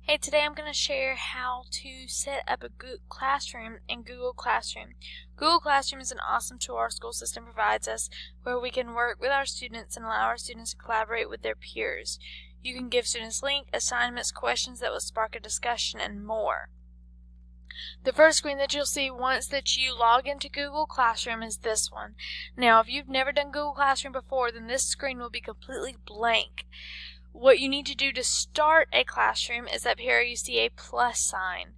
Hey, today I'm going to share how to set up a Google Classroom in Google Classroom. Google Classroom is an awesome tool our school system provides us where we can work with our students and allow our students to collaborate with their peers. You can give students links, assignments, questions that will spark a discussion, and more. The first screen that you'll see once that you log into Google Classroom is this one. Now, if you've never done Google Classroom before, then this screen will be completely blank. What you need to do to start a classroom is up here you see a plus sign.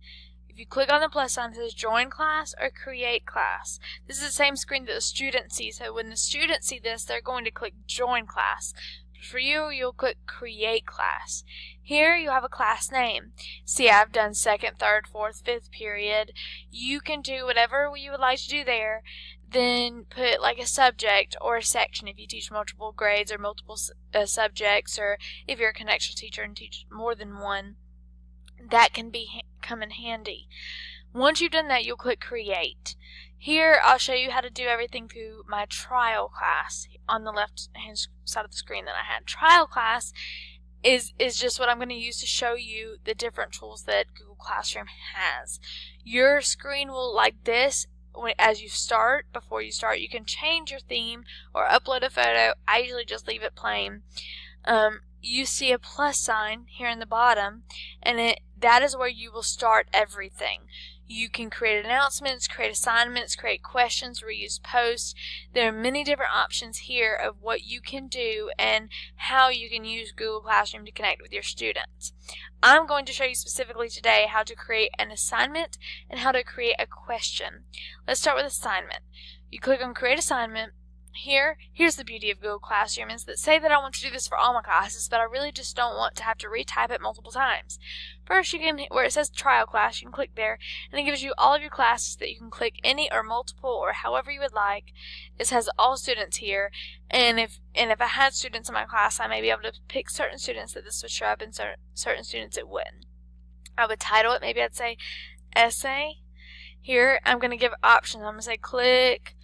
If you click on the plus sign, it says join class or create class. This is the same screen that the student sees. So when the students see this, they're going to click join class. For you, you'll click create class. Here you have a class name. See, I've done second, third, fourth, fifth period. You can do whatever you would like to do there. Then put like a subject or a section if you teach multiple grades or multiple subjects, or if you're a connection teacher and teach more than one. That can come in handy. Once you've done that, you'll click create. Here I'll show you how to do everything through my trial class on the left hand side of the screen that I had. Trial class is just what I'm going to use to show you the different tools that Google Classroom has. Your screen will like this. As you start, before you start, you can change your theme or upload a photo. I usually just leave it plain. You see a plus sign here in the bottom, and that is where you will start everything. You can create announcements, create assignments, create questions, reuse posts. There are many different options here of what you can do and how you can use Google Classroom to connect with your students. I'm going to show you specifically today how to create an assignment and how to create a question. Let's start with assignment. You click on create assignment. Here's the beauty of Google Classroom is that say that I want to do this for all my classes, but I really just don't want to have to retype it multiple times. First, you can, where it says trial class, you can click there, and it gives you all of your classes that you can click any or multiple or however you would like. It has all students here, and if I had students in my class, I may be able to pick certain students that this would show up and certain students it wouldn't. I would title it, maybe I'd say essay. Here, I'm going to give options. I'm going to say click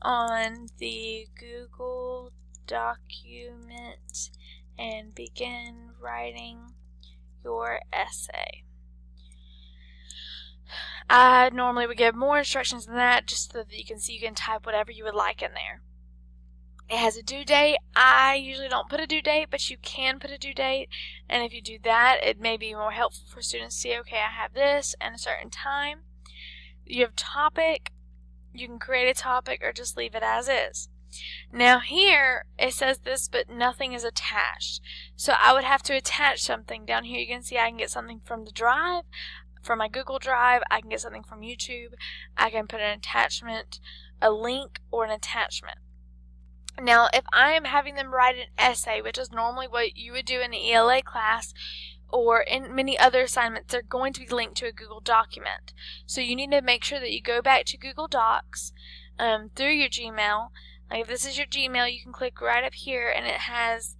on the Google document and begin writing your essay. I normally would give more instructions than that just so that you can see you can type whatever you would like in there. It has a due date. I usually don't put a due date, but you can put a due date, and if you do that, it may be more helpful for students to see, okay, I have this and a certain time. You have topic. You can create a topic or just leave it as is. Now here it says this, but nothing is attached. So I would have to attach something. Down here you can see I can get something from the drive, from my Google Drive. I can get something from YouTube. I can put an attachment, a link, or an attachment. Now if I am having them write an essay, which is normally what you would do in the ELA class, or in many other assignments, they're going to be linked to a Google document. So you need to make sure that you go back to Google Docs through your Gmail. Like if this is your Gmail, you can click right up here and it has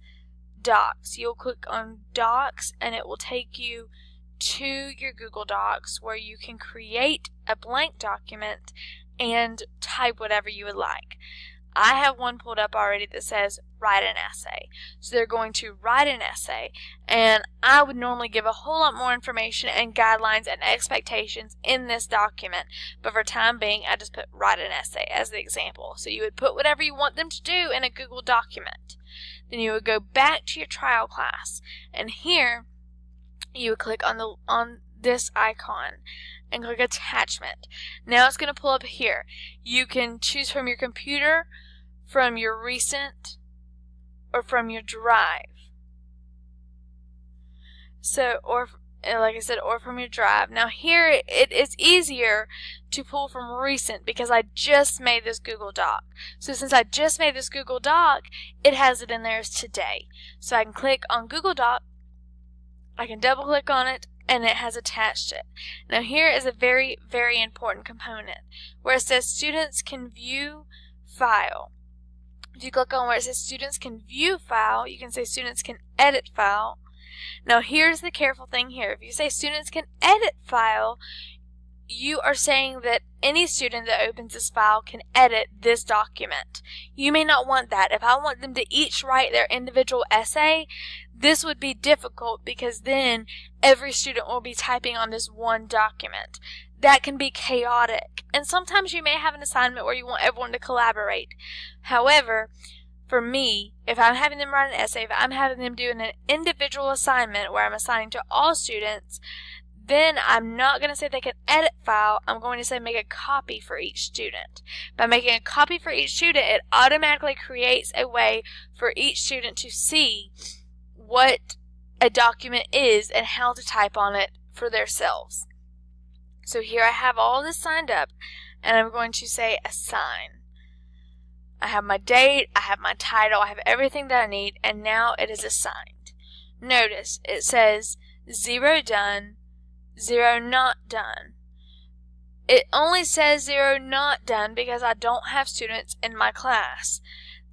Docs. You'll click on Docs and it will take you to your Google Docs where you can create a blank document and type whatever you would like. I have one pulled up already that says write an essay. So they're going to write an essay, and I would normally give a whole lot more information and guidelines and expectations in this document, but for time being I just put write an essay as the example. So you would put whatever you want them to do in a Google document. Then you would go back to your trial class, and here you would click on this icon and click attachment. Now it's going to pull up here. You can choose from your computer, from your recent, or from your drive. So, or like I said, or from your drive. Now here it is easier to pull from recent because I just made this Google Doc. So since I just made this Google Doc, it has it in there as today. So I can click on Google Doc, I can double click on it, and it has attached it. Now here is a very, very important component where it says students can view file. If you click on where it says students can view file, you can say students can edit file. Now here's the careful thing here. If you say students can edit file, you are saying that any student that opens this file can edit this document. You may not want that. If I want them to each write their individual essay, this would be difficult because then every student will be typing on this one document. That can be chaotic. And sometimes you may have an assignment where you want everyone to collaborate. However, for me, if I'm having them write an essay, if I'm having them do an individual assignment where I'm assigning to all students, then I'm not going to say they can edit file. I'm going to say make a copy for each student. By making a copy for each student, it automatically creates a way for each student to see what a document is and how to type on it for themselves. So here I have all this signed up, and I'm going to say assign. I have my date, I have my title, I have everything that I need, and now it is assigned. Notice it says 0 done, 0 not done. It only says 0 not done because I don't have students in my class.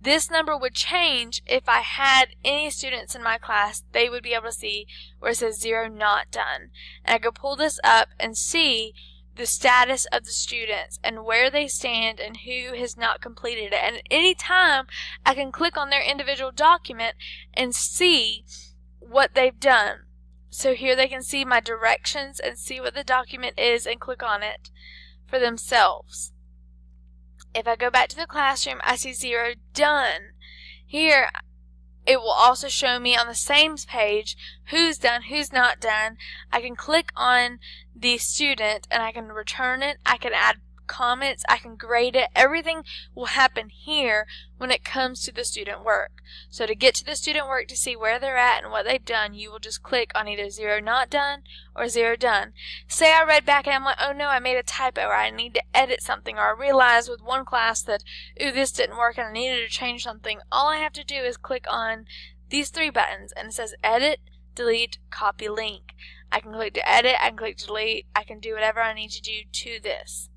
This number would change if I had any students in my class. They would be able to see where it says 0 not done. And I could pull this up and see the status of the students and where they stand and who has not completed it. And at any time, I can click on their individual document and see what they've done. So here they can see my directions and see what the document is and click on it for themselves. If I go back to the classroom, I see 0 done. Here, it will also show me on the same page who's done, who's not done. I can click on the student and I can return it. I can add comments. I can grade it. Everything will happen here when it comes to the student work. So to get to the student work to see where they're at and what they've done, you will just click on either 0 not done or 0 done. Say I read back and I'm like, oh no, I made a typo, or I need to edit something, or I realized with one class that, ooh, this didn't work and I needed to change something. All I have to do is click on these 3 buttons and it says edit, delete, copy link. I can click to edit, I can click to delete, I can do whatever I need to do to this.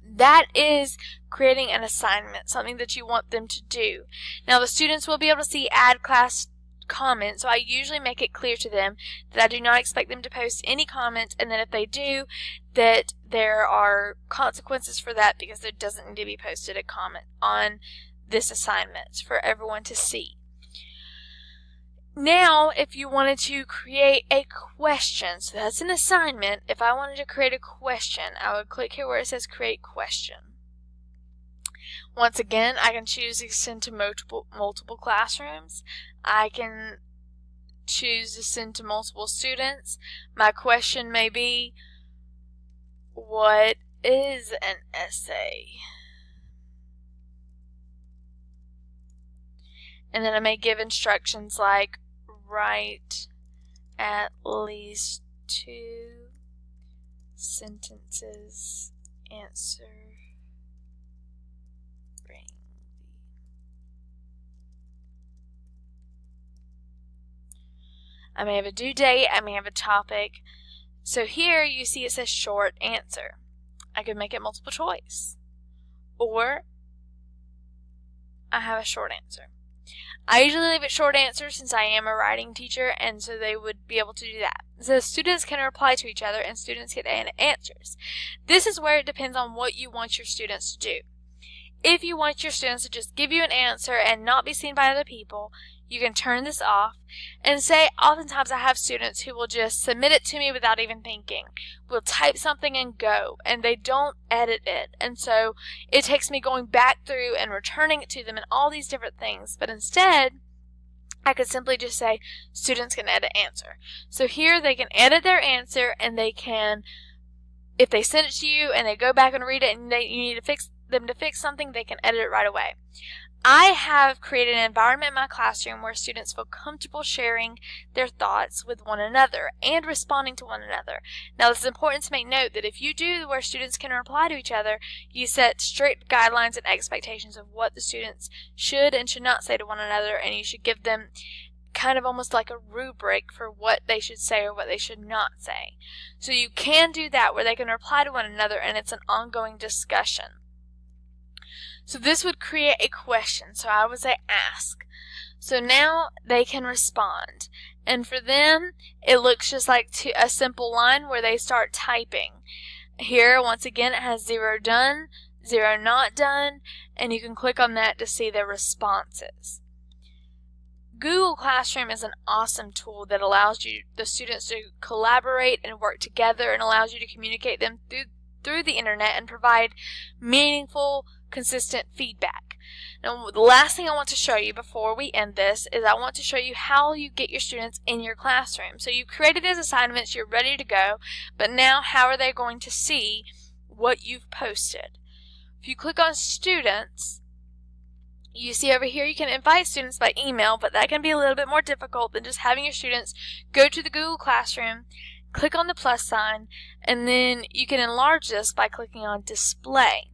That is creating an assignment, something that you want them to do. Now the students will be able to see add class comments, so I usually make it clear to them that I do not expect them to post any comments, and that if they do, that there are consequences for that because there doesn't need to be posted a comment on this assignment for everyone to see. Now, if you wanted to create a question, so that's an assignment. If I wanted to create a question, I would click here where it says create question. Once again, I can choose to send to multiple classrooms. I can choose to send to multiple students. My question may be, what is an essay? And then I may give instructions like write at least 2 sentences, answer, bring I may have a due date, I may have a topic. So here you see it says short answer. I could make it multiple choice, or I have a short answer. I usually leave it short answer since I am a writing teacher, and so they would be able to do that. So students can reply to each other and students get answers. This is where it depends on what you want your students to do. If you want your students to just give you an answer and not be seen by other people, you can turn this off and say, oftentimes I have students who will just submit it to me without even thinking. We'll type something and go, and they don't edit it. And so it takes me going back through and returning it to them and all these different things. But instead, I could simply just say, students can edit answer. So here they can edit their answer, and they can, if they send it to you and they go back and read it and you need to fix something, they can edit it right away. I have created an environment in my classroom where students feel comfortable sharing their thoughts with one another and responding to one another. Now, it's important to make note that if you do where students can reply to each other, you set strict guidelines and expectations of what the students should and should not say to one another, and you should give them kind of almost like a rubric for what they should say or what they should not say. So you can do that where they can reply to one another and it's an ongoing discussion. So this would create a question. So I would say ask. So now they can respond. And for them, it looks just like a simple line where they start typing. Here, once again, it has 0 done, 0 not done, and you can click on that to see the responses. Google Classroom is an awesome tool that allows the students to collaborate and work together and allows you to communicate them through the internet and provide meaningful, consistent feedback. Now, the last thing I want to show you before we end this is I want to show you how you get your students in your classroom. So you've created these assignments, you're ready to go, but now how are they going to see what you've posted? If you click on Students, you see over here you can invite students by email, but that can be a little bit more difficult than just having your students go to the Google Classroom, click on the plus sign, and then you can enlarge this by clicking on Display.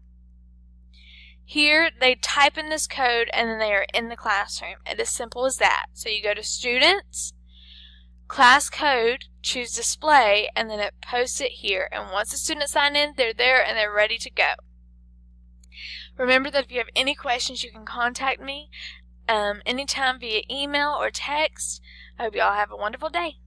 Here, they type in this code and then they are in the classroom. It's as simple as that. So you go to Students, Class Code, choose Display, and then it posts it here. And once the students sign in, they're there and they're ready to go. Remember that if you have any questions, you can contact me anytime via email or text. I hope you all have a wonderful day.